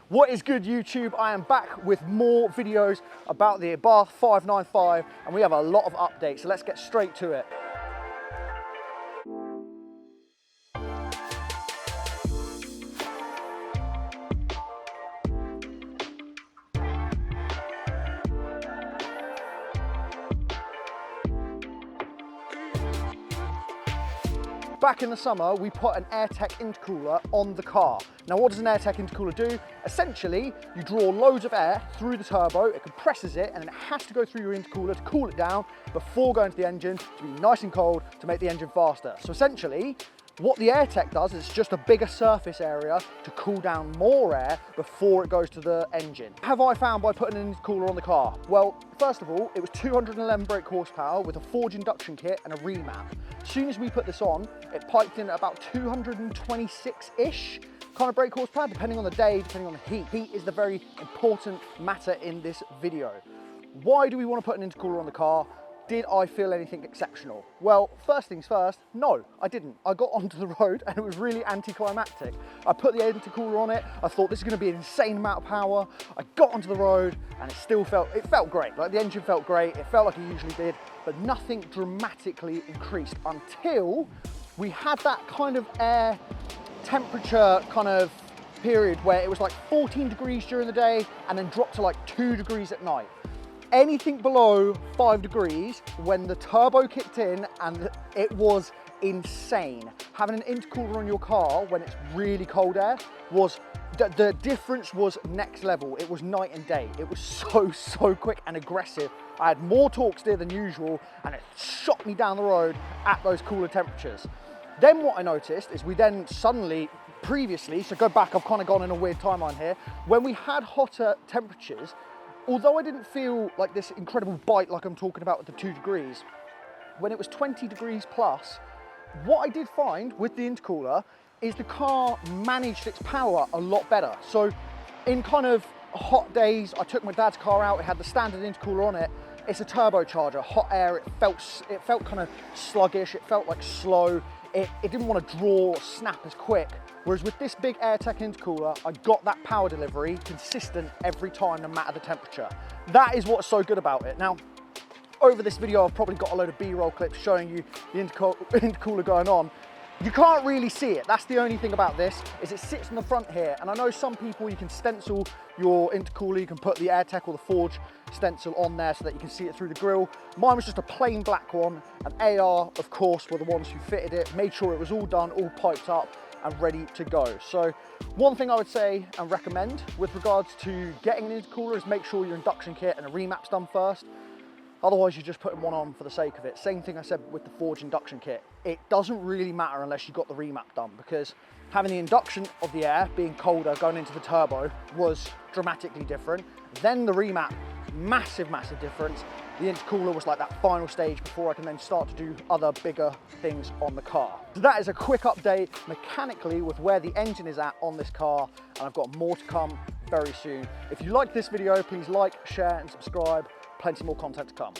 What is good, YouTube? I am back with more videos about the Abarth 595 and we have a lot of updates, so let's get straight to it. Back in the summer, we put an Airtech Intercooler on the car. Now, what does an Airtech Intercooler do? Essentially, you draw loads of air through the turbo, it compresses it, and then it has to go through your intercooler to cool it down before going to the engine to be nice and cold to make the engine faster. So essentially, what the Airtech does is just a bigger surface area to cool down more air before it goes to the engine. Have I found by putting an intercooler on the car? Well, first of all, it was 211 brake horsepower with a forged induction kit and a remap. As soon as we put this on, it piped in at about 226-ish kind of brake horsepower, depending on the day, depending on the heat. Heat is the very important matter in this video. Why do we want to put an intercooler on the car? Did I feel anything exceptional? Well, first things first, no, I didn't. I got onto the road and it was really anticlimactic. I put the intercooler on it, I thought this is gonna be an insane amount of power. I got onto the road and it felt great. Like the engine felt great, it felt like it usually did, but nothing dramatically increased until we had that kind of air temperature kind of period where it was like 14 degrees during the day and then dropped to like 2 degrees at night. Anything below 5 degrees when the turbo kicked in, and it was insane. Having an intercooler on your car when it's really cold air was, the difference was next level. It was night and day. It was so quick and aggressive. I had more torque steer than usual and it shot me down the road at those cooler temperatures. Then what I noticed is we then suddenly, previously, so go back, I've kind of gone in a weird timeline here, when we had hotter temperatures, although I didn't feel like this incredible bite like I'm talking about with the 2 degrees, when it was 20 degrees plus, what I did find with the intercooler is the car managed its power a lot better. So in kind of hot days, I took my dad's car out, it had the standard intercooler on it. It's a turbocharger, hot air, it felt kind of sluggish, it felt like slow. It didn't want to draw or snap as quick. Whereas with this big Airtech intercooler, I got that power delivery consistent every time, no matter the temperature. That is what's so good about it. Now, over this video, I've probably got a load of B-roll clips showing you the intercooler going on. You can't really see it. That's the only thing about this, is it sits in the front here. And I know some people, you can stencil your intercooler, you can put the Airtech or the Forge stencil on there so that you can see it through the grille. Mine was just a plain black one, and AR, of course, were the ones who fitted it, made sure it was all done, all piped up and ready to go. So one thing I would say and recommend with regards to getting an intercooler is make sure your induction kit and a remap's done first. Otherwise, you're just putting one on for the sake of it. Same thing I said with the Forge induction kit. It doesn't really matter unless you got the remap done, because having the induction of the air being colder going into the turbo was dramatically different. Then the remap, massive difference. The intercooler was like that final stage before I can then start to do other bigger things on the car. So that is a quick update mechanically with where the engine is at on this car, and I've got more to come very soon. If you like this video, please like, share and subscribe. Plenty more content to come.